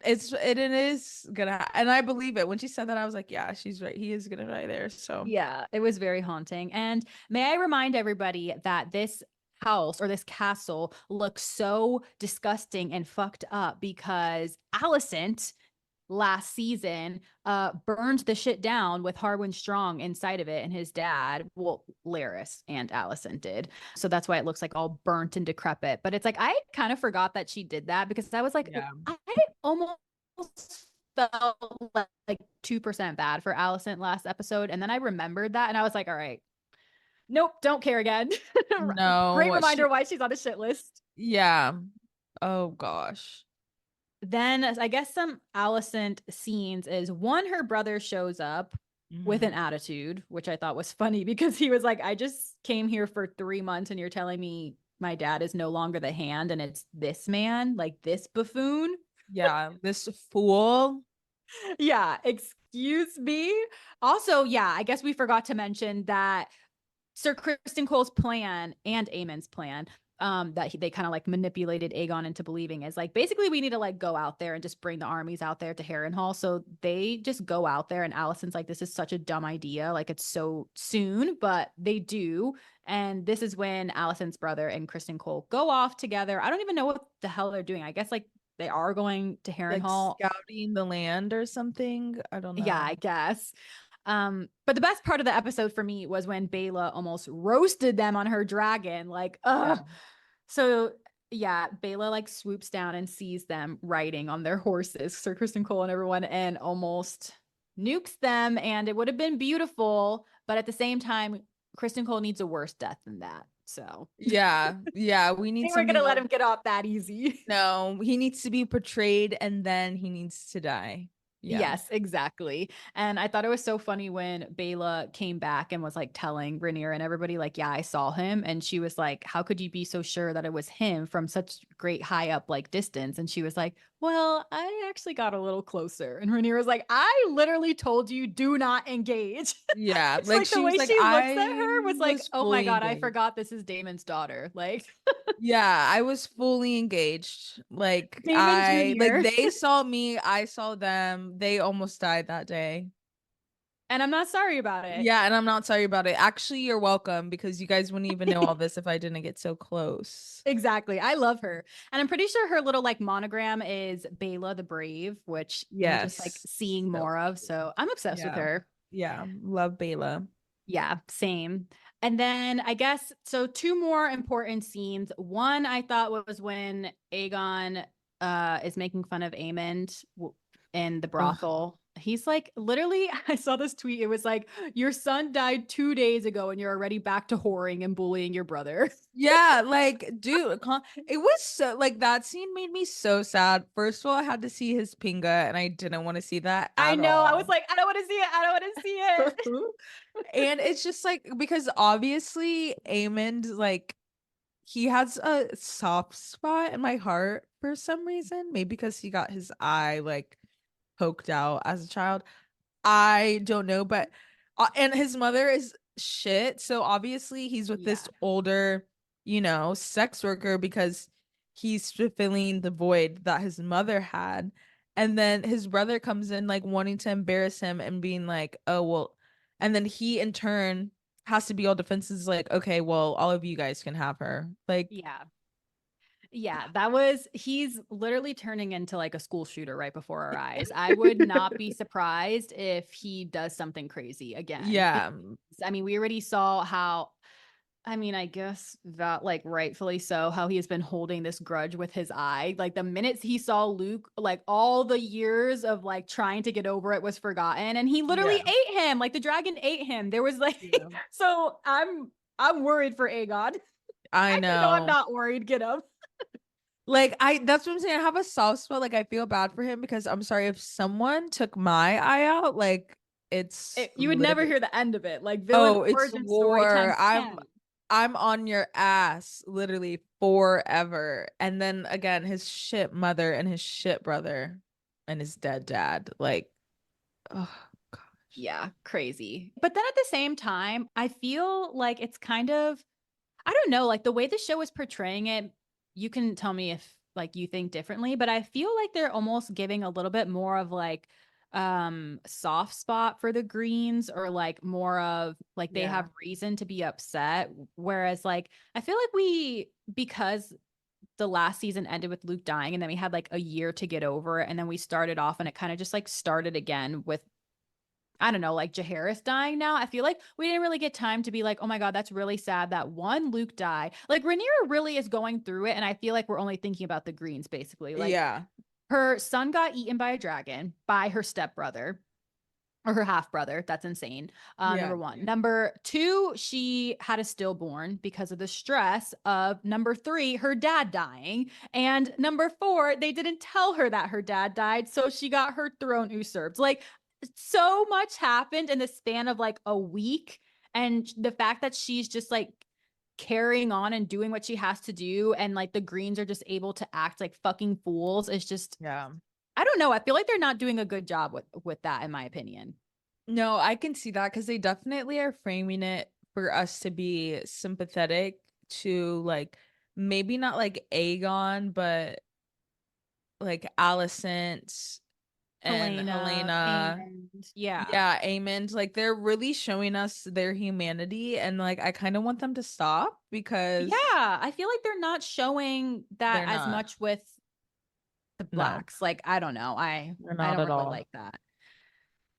it is gonna and I believe it. When she said that, I was like, yeah, she's right. He is gonna die there. So Yeah, it was very haunting. And may I remind everybody that this house or this castle looks so disgusting and fucked up because Alicent last season burned the shit down with Harwin Strong inside of it and his dad. Well, Laris and Alicent did. So that's why it looks like all burnt and decrepit. But it's like I kind of forgot that she did that because I was like, yeah. I almost felt like 2% bad for Alicent last episode. And then I remembered that and I was like, all right, nope, don't care again. Great No, reminder why she's on a shit list. yeah. Oh gosh. Then I guess some Alicent scenes is one, her brother shows up with Mhm. an attitude, which I thought was funny because he was like, I just came here for 3 months and you're telling me my dad is no longer the hand and it's this man, like this buffoon. Yeah, this fool. Yeah, excuse me. Also, yeah, I guess we forgot to mention that Sir Kristen Cole's plan and Aemon's plan, they kind of like manipulated Aegon into believing is like basically we need to like go out there and just bring the armies out there to Harrenhal. So they just go out there, and Allison's like, this is such a dumb idea. Like it's so soon, but they do. And this is when Allison's brother and Kristen Cole go off together. I don't even know what the hell they're doing. I guess like they are going to Like Harrenhal. scouting the land or something. I don't Yeah, know. I guess. But the best part of the episode for me was when Bela almost roasted them on her dragon. Like, Yeah. so yeah, Bela like swoops down and sees them riding on their horses, Sir Kristen Cole and everyone, and almost nukes them. And it would have been beautiful, but at the same time, Kristen Cole needs a worse death than that. So Yeah. Yeah. We need they weren't gonna something let else. him get off that easy. No, he needs to be portrayed and then he needs to die. Yeah. Yes, exactly. And I thought it was so funny when Bela came back and was like telling Rhaenyra and everybody, like, yeah, I saw him. And she was like, how could you be so sure that it was him from such great high up like distance? And she was like, well, I actually got a little closer. And Rhaenyra was like, I literally told you do not engage. Yeah. It's Like like the she was way like, she looks at I her was like, was oh my fully God, I engaged. forgot this is Damon's daughter. Like Yeah, I was fully engaged. Like Damon Jr. they saw me, I saw them. They almost died that day. And I'm not sorry about it. Yeah, and I'm not sorry about it. Actually, you're welcome because you guys wouldn't even know all this if I didn't get so close. Exactly. I love her. And I'm pretty sure her little like monogram is Bela the Brave, which I'm just like Yes. seeing So more of. So I'm obsessed with yeah. her. Yeah. Love Bela. Yeah, same. And then I guess so two more important scenes. One I thought was when Aegon is making fun of Aemond in the Ugh. brothel. He's like literally I saw this tweet. It was like your son died 2 days ago and you're already back to whoring and bullying your brother. Yeah, like, dude, it was so like that scene made me so sad. First of all, I had to see his pinga, and I didn't want to see that I at know. I was all. like, I don't want to see it. I don't want to see it. And it's just like because obviously Amond, like, he has a soft spot in my heart for some reason. Maybe because he got his eye like poked out as a child. I don't know, but and his mother is shit. So obviously he's with Yeah. this older, sex worker because he's fulfilling the void that his mother had. And then his brother comes in like wanting to embarrass him and being like, oh, well, and then he in turn has to be all defenses like, okay, well, all of you guys can have her. Like, Yeah. Yeah, he's literally turning into like a school shooter right before our eyes. I would not be surprised if he does something crazy again. yeah. I mean, we already saw how, I mean, I guess that like rightfully so, how he has been holding this grudge with his eye. Like the minutes he saw Luke, like all the years of like trying to get over it was forgotten. And he literally Yeah. ate him. Like the dragon ate him. There was like, Yeah. so I'm worried for Aegon. I Actually, no, I'm know. not worried. Get him. Like that's what I'm saying. I have a soft spot. Like I feel bad for him because I'm sorry if someone took my eye out, like it's You would never literally hear the end of it. Like villain oh, it's origin story war. times 10. I'm on your ass literally forever. And then again, his shit mother and his shit brother and his dead dad. Like, oh gosh. Yeah, crazy. But then at the same time, I feel like it's kind of, I don't know, like the way the show is portraying it, you can tell me if like you think differently, but I feel like they're almost giving a little bit more of like soft spot for the Greens, or like more of like they Yeah. have reason to be upset, whereas like I feel like because the last season ended with Luke dying and then we had like a year to get over it, and then we started off and it kind of just like started again with, I don't know, like Jaharis dying now. I feel like we didn't really get time to be like, oh my God, that's really sad that one Luke died. Like Rhaenyra really is going through it. And I feel like we're only thinking about the Greens basically. Like Yeah. her son got eaten by a dragon by her stepbrother or her half brother. That's insane. Yeah. Number one. Number two, she had a stillborn because of the stress of number three, her dad dying. And number four, they didn't tell her that her dad died. So she got her throne usurped. Like so much happened in the span of like a week. And the fact that she's just like carrying on and doing what she has to do, and like the Greens are just able to act like fucking fools, is just, Yeah. I don't know. I feel like they're not doing a good job with that, in my opinion. No, I can see that because they definitely are framing it for us to be sympathetic to like maybe not like Aegon, but like Alicent and Helena, Helena. Aemond, yeah. Yeah, Aemond. Like they're really showing us their humanity, and like I kind of want them to stop Yeah, because I feel like they're not showing that they're as not. much with the No, blacks. Like, I don't know. they're I not don't at really all. like that.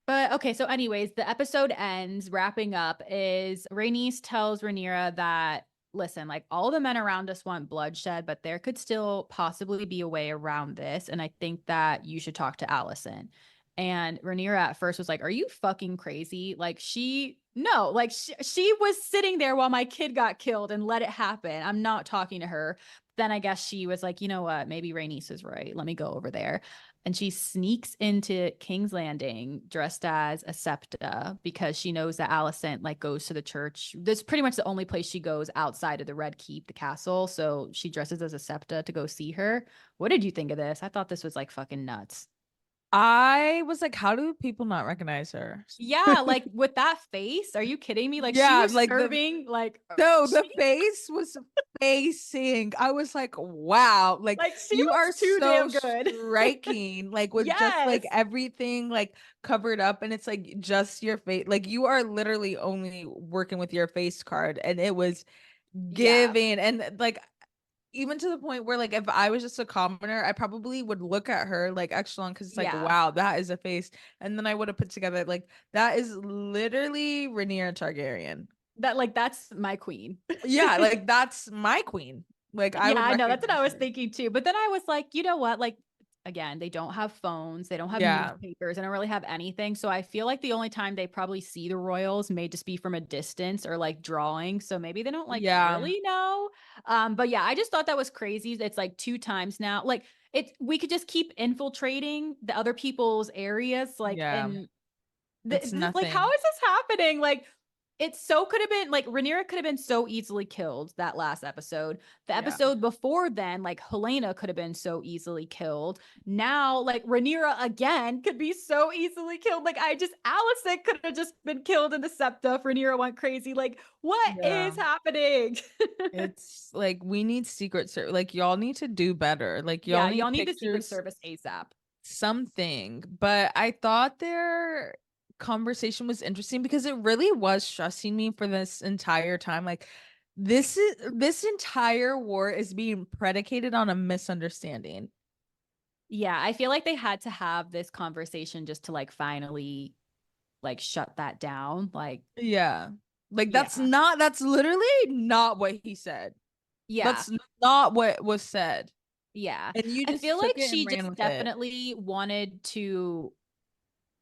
But okay, so anyways, the episode ends, wrapping up is Rhaenys tells Rhaenyra that, listen, like all the men around us want bloodshed, but there could still possibly be a way around this. And I think that you should talk to Alicent. And Rhaenyra at first was like, are you fucking crazy? Like no, like she was sitting there while my kid got killed and let it happen. I'm not talking to her. Then I guess she was like, you know what? Maybe Rhaenys is right. Let me go over there. And she sneaks into King's Landing dressed as a septa because she knows that Alicent like goes to the church. That's pretty much the only place she goes outside of the Red Keep, the castle. So she dresses as a septa to go see her. What did you think of this? I thought this was like fucking nuts. I was like, how do people not recognize her? Yeah, like with that face, are you kidding me? Like she Yeah, was like the serving like no, the she face was facing. I was like, wow, like like she you are looks too so damn good. striking, like with just Yes. like everything like covered up, and it's like just your face. Like you are literally only working with your face card, and it was Yeah. giving, and like even to the point where like if I was just a commoner, I probably would look at her like extra long because it's like, Yeah. wow, that is a face. And then I would have put together like that is literally Rhaenyra Targaryen. That's my queen. Yeah, like that's my queen. Like I Yeah, would I know. That's what I recognize was her. thinking too. But then I was like, you know what? Like, again, they don't have phones, they don't have Yeah. newspapers, they don't really have anything. So I feel like the only time they probably see the royals may just be from a distance or like drawing. So maybe they don't like Yeah. really know. But yeah, I just thought that was crazy. It's like two times now. Like we could just keep infiltrating the other people's areas, like, Yeah. and It's like, how nothing. is this happening? Like, it so could have been like Rhaenyra could have been so easily killed that last episode. The Yeah. episode before then, like Helena could have been so easily killed. Now, like Rhaenyra again could be so easily killed. Like Alicent could have just been killed in the Septa if Rhaenyra went crazy. Like, what Yeah. is happening? It's like we need secret service. Like y'all need to do better. Like y'all Yeah, y'all need need the Secret pictures. Service ASAP. something, but I thought their conversation was interesting because it really was stressing me for this entire time. Like this entire war is being predicated on a misunderstanding. Yeah, I feel like they had to have this conversation just to like finally like shut that down. Like, Yeah. Like yeah. that's literally not what he said. Yeah. That's not what was said. Yeah. And you I feel just took like it and she ran just with it. definitely wanted to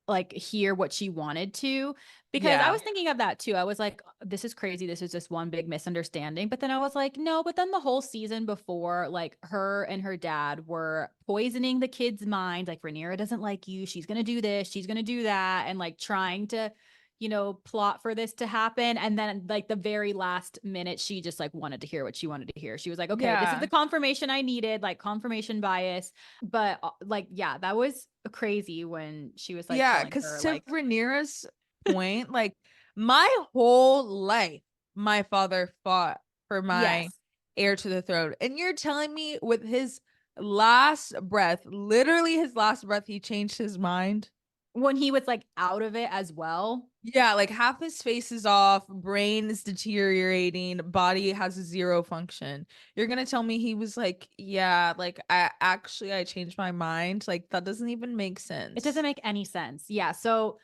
like hear what she wanted to, because I Yeah. was thinking of that too. I was like, this is crazy, this is just one big misunderstanding. But then I was like, no, but then the whole season before, like her and her dad were poisoning the kid's mind, like Rhaenyra doesn't like you, she's gonna do this, she's gonna do that, and like trying to, you know, plot for this to happen. And then like the very last minute she just like wanted to hear what she wanted to hear. She was like, okay, this is the Yeah. confirmation I needed, like confirmation bias. But like, yeah, that was crazy when she was like Yeah, telling because her to like, Rhaenyra's point, like my whole life, my father fought for my yes, heir to the throne. And you're telling me with his last breath, literally his last breath, he changed his mind? when he was like out of it as well. Yeah, like half his face is off, brain is deteriorating, body has zero function. You're gonna tell me he was like, yeah, like I changed my mind. Like that doesn't even make It doesn't sense. make any sense. Yeah. So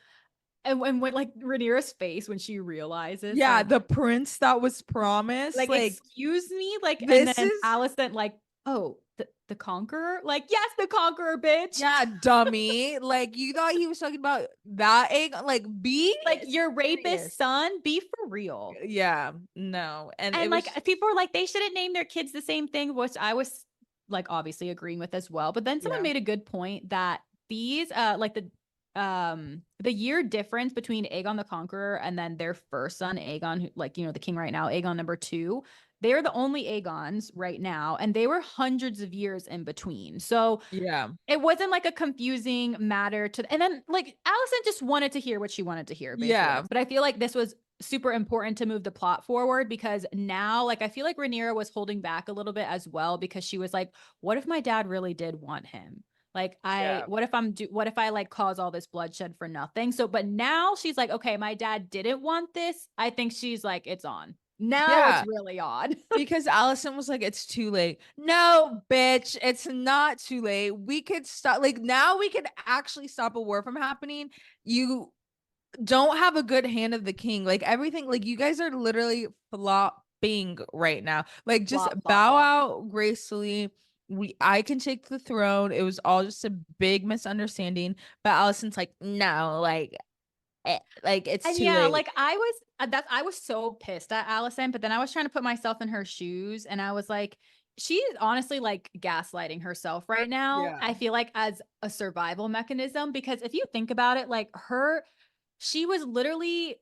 and when like Rhaenyra's face when she realizes Yeah, like the prince that was promised, like excuse me, like, and this then is Alicent like, oh, the Conqueror, like, yes, the Conqueror, bitch. yeah, dummy. Like you thought he was talking about that egg. Like be Like your serious. rapist son, be for real. Yeah, no. And it And like was people were like, they shouldn't name their kids the same thing, which I was like obviously agreeing with as well. But then someone yeah. made a good point that these like the year difference between Aegon the Conqueror and then their first son, Aegon, who, like, you know, the king right now, Aegon number two, they're the only Aegons right now, and they were hundreds of years in between. So Yeah. it wasn't like a confusing matter to, and then like Allison just wanted to hear what she wanted to hear, basically. Yeah. But I feel like this was super important to move the plot forward, because now, like, I feel like Rhaenyra was holding back a little bit as well, because she was like, what if my dad really did want him? Like, Yeah. what if I like cause all this bloodshed for nothing? So, but now she's like, okay, my dad didn't want this. I think she's like, it's on. Now it's Yeah. really on. Because Allison was like, it's too late. No, bitch, it's not too late. We could stop. Like, now we could actually stop a war from happening. You don't have a good hand of the king. Like, everything, like, you guys are literally flopping right now. Like, just Flop, flop, bow flop. out gracefully. I can take the throne. It was all just a big misunderstanding. But Allison's like, no, like it's And too yeah, late. like I was so pissed at Allison, but then I was trying to put myself in her shoes, and I was like, she's honestly like gaslighting herself right now. Yeah. I feel like as a survival mechanism, because if you think about it, like she was literally,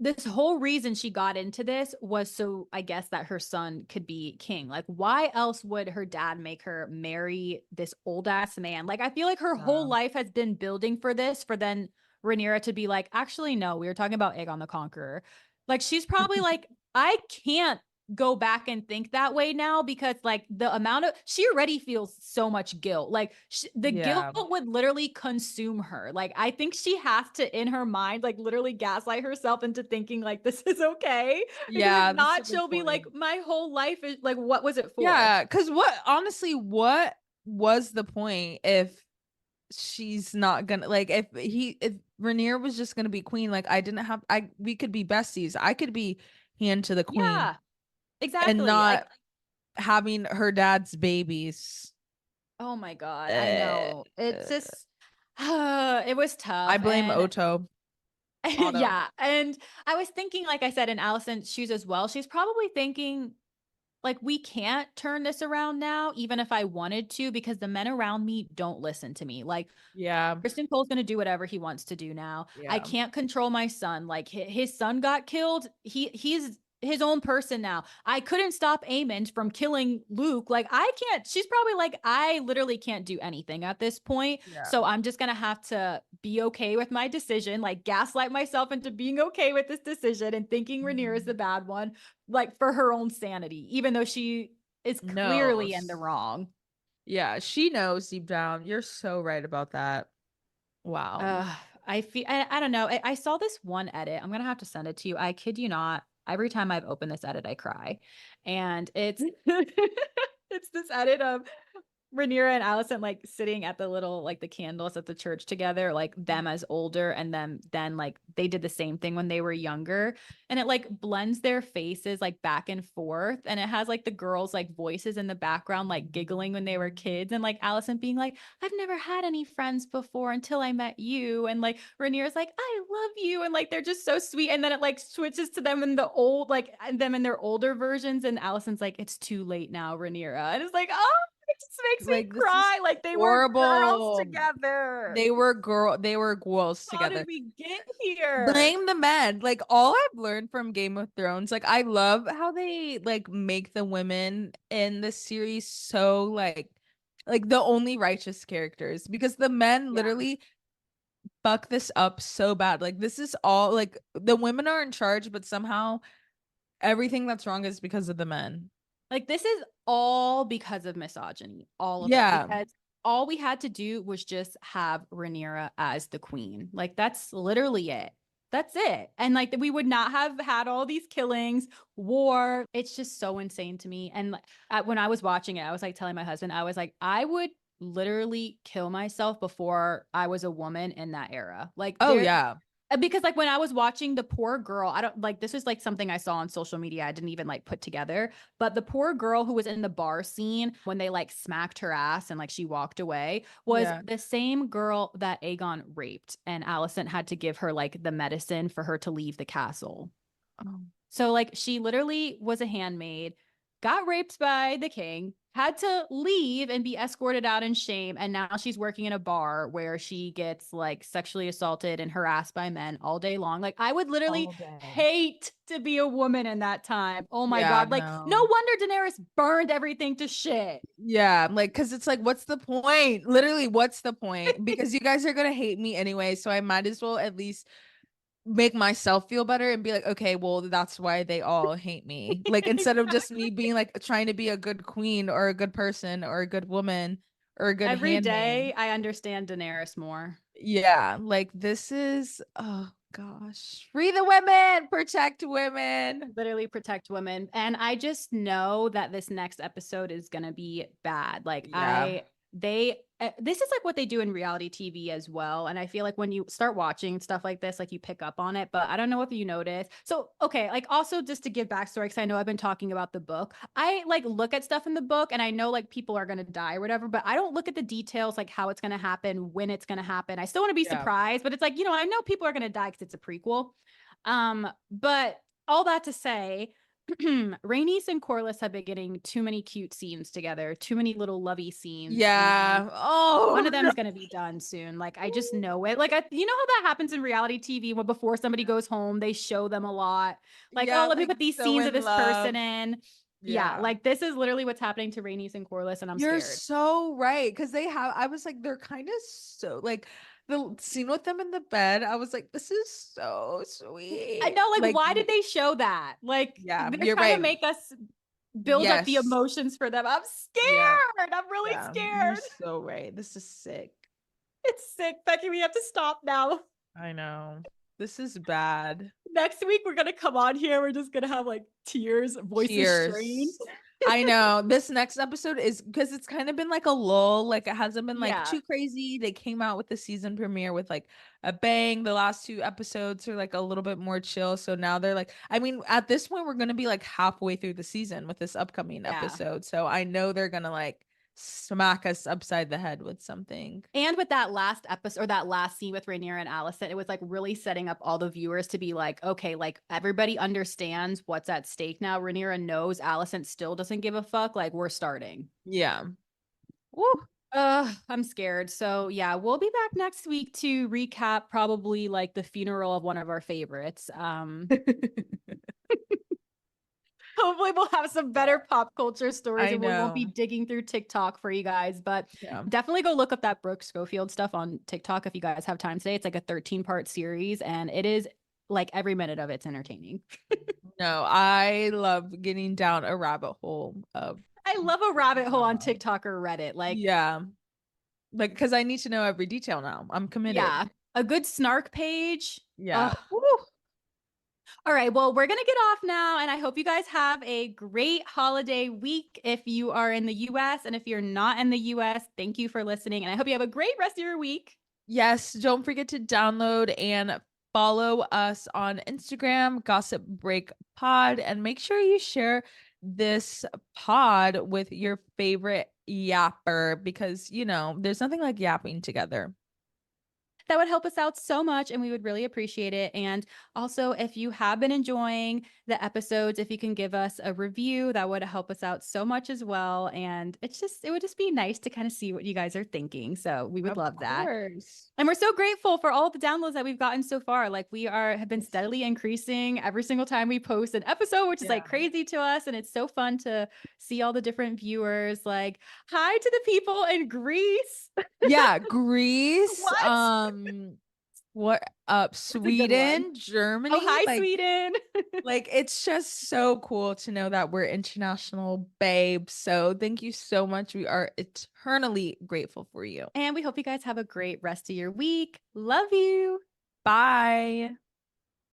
this whole reason she got into this was so I guess that her son could be king. Like, why else would her dad make her marry this old ass man? Like, I feel like her whole Yeah. life has been building for this, for then Rhaenyra to be like, actually, no, we were talking about Aegon the Conqueror. Like, she's probably like, I can't go back and think that way now, because like the amount of, she already feels so much guilt. Like the guilt Yeah. would literally consume her. Like, I think she has to, in her mind, like literally gaslight herself into thinking like this is okay. Because if Yeah, that's a not, good she'll be like, point. my whole life is like, what was it for? Yeah, because what was the point if she's not gonna like if Rhaenyra was just gonna be queen, like I didn't have I we could be besties. I could be hand to the queen Yeah, and exactly. Like, not having her dad's babies. oh my God, I Uh, know. It's uh, just, it was I tough. blame And Otto. Otto. yeah. And I was thinking, like I said, in Allison's shoes as well, she's probably thinking, like, we can't turn this around now, even if I wanted to, because the men around me don't listen to me. Like, Yeah. Kristen Cole's going to do whatever he wants to do now. I Yeah. can't control my son. Like, his son got killed. He's his own person now. I couldn't stop Aemond from killing Luke. Like, I can't. She's probably like, I literally can't do anything at this point. Yeah. So I'm just going to have to be okay with my decision, like gaslight myself into being okay with this decision and thinking Rhaenyra is the Mhm. bad one, like for her own sanity, even though she is No. clearly in the wrong. Yeah, she knows deep down. You're so right about that. Wow. I don't know. I saw this one edit. I'm gonna have to send it to you. I kid you not. Every time I've opened this edit, I cry. And it's it's this edit of Rhaenyra and Allison like sitting at the little like the candles at the church together, like them as older, and then like they did the same thing when they were younger, and it like blends their faces like back and forth, and it has like the girls like voices in the background like giggling when they were kids, and like Allison being like, I've never had any friends before until I met you, and like Rhaenyra's like, I love you, and like they're just so sweet, and then it like switches to them in the old like and them in their older versions, and Allison's like, it's too late now, Rhaenyra, and it's like, oh, it just makes me Like this is cry. Like they were girls horrible. together. They were girls How did together. we get here? Blame the men. Like all I've learned from Game of Thrones, like I love how they like make the women in the series so like the only righteous characters because the men Yeah. literally fuck this up so bad. Like this is all like the women are in charge, but somehow everything that's wrong is because of the men. Like this is all because of misogyny, all of it. Yeah. Because all we had to do was just have Rhaenyra as the queen. Like that's literally it. That's it. And like we would not have had all these killings, war. It's just so insane to me. And when I was watching it, I was like telling my husband, I was like, I would literally kill myself before I was a woman in that era. Like Oh yeah. because like when I was watching the poor girl, I don't like this is like something I saw on social media. I didn't even like put together, but the poor girl who was in the bar scene when they like smacked her ass and like she walked away was Yeah. the same girl that Aegon raped, and Alicent had to give her like the medicine for her to leave the castle. Oh. So like she literally was a handmaid, got raped by the king, had to leave and be escorted out in shame, and now she's working in a bar where she gets like sexually assaulted and harassed by men all day long. Like I would literally All day. hate to be a woman in that time. Oh my Yeah, god. Like no no. wonder Daenerys burned everything to shit. Yeah, like because it's like, what's the point? Literally, what's the point? Because you guys are gonna hate me anyway, so I might as well at least make myself feel better and be like, okay, well, that's why they all hate me. Like instead of just me Exactly. being like trying to be a good queen or a good person or a good woman or a good Every handmaid. day I understand Daenerys more. Yeah, like this is oh gosh. Free the women, protect women. Literally protect women. And I just know that this next episode is going to be bad. Like Yeah. this is like what they do in reality TV as well. And I feel like when you start watching stuff like this, like you pick up on it, but I don't know if you notice. So, okay, like also just to give backstory, because I know I've been talking about the book. I like look at stuff in the book and I know like people are going to die or whatever, but I don't look at the details, like how it's going to happen, when it's going to happen. I still want to be Yeah. surprised, but it's like, I know people are going to die because it's a prequel. But all that to say, Rhaenys and Corlys have been getting too many cute scenes together, too many little lovey scenes, and Yeah. one Oh of them no. is going to be done soon. Like I just know it. Like you know how that happens in reality TV when before somebody goes home, they show them a lot. Like, oh, Yeah, let me like put these so scenes of in this person love. in. Yeah, Yeah. like this is literally what's happening to Rhaenys and Corlys, and I'm You're scared. so right. Because they have, I was like, they're kind of so like the scene with them in the bed. I was like, this is so I sweet. know, like, Like, why did they show that? Like, yeah, they're you're trying to right. make us build up the Yes. emotions for them. I'm Yeah. scared. I'm really Yeah. You're scared. so right. This is sick. It's sick, Becky. We have to stop now. I know. This is bad. Next week, we're going to come on here. We're just going to have like tears, voices strained. Cheers. I know this next episode is because it's kind of been like a lull, like it hasn't been like Yeah. too crazy. They came out with the season premiere with like a bang. The last two episodes are like a little bit more chill. So now they're like, I mean, at this point, we're gonna be like halfway through the season with this upcoming Yeah. episode. So I know they're gonna like smack us upside the head with something. And with that last episode or that last scene with Rhaenyra and Alicent, it was like really setting up all the viewers to be like, okay, like everybody understands what's at stake now. Rhaenyra knows Alicent still doesn't give a fuck. Like we're starting. Yeah. Woo. I'm scared. So yeah, we'll be back next week to recap probably like the funeral of one of our favorites. Hopefully we'll have some better pop culture stories I and we won't be know. digging through TikTok for you guys. But Yeah. definitely go look up that Brooke Schofield stuff on TikTok if you guys have time today. It's like a 13-part series and it is like every minute of it's entertaining. No, I love getting down a rabbit hole of I love a rabbit hole on TikTok or Reddit. Like, Yeah. Like, because I need to know every detail now. I'm committed. yeah, a good snark page. Yeah. Oh, all right. Well, we're going to get off now. And I hope you guys have a great holiday week if you are in the US. And if you're not in the US, thank you for listening. And I hope you have a great rest of your week. Yes, don't forget to download and follow us on Instagram, Gossip Break Pod, and make sure you share this pod with your favorite yapper because, there's nothing like yapping together. That would help us out so much and we would really appreciate it. And also, if you have been enjoying the episodes, if you can give us a review, that would help us out so much as well. And it would just be nice to kind of see what you guys are thinking. So we would Of love that. course. And we're so grateful for all the downloads that we've gotten so far. Like have been steadily increasing every single time we post an episode, which is like Yeah. crazy to us. And it's so fun to see all the different viewers. Like, hi to the people in Greece. Yeah, Greece, What? what up, That's a good one. Sweden, Oh, Germany, hi, like Sweden. like it's just so cool to know that we're international babes. So thank you so much. We are eternally grateful for you. And we hope you guys have a great rest of your week. Love you. Bye.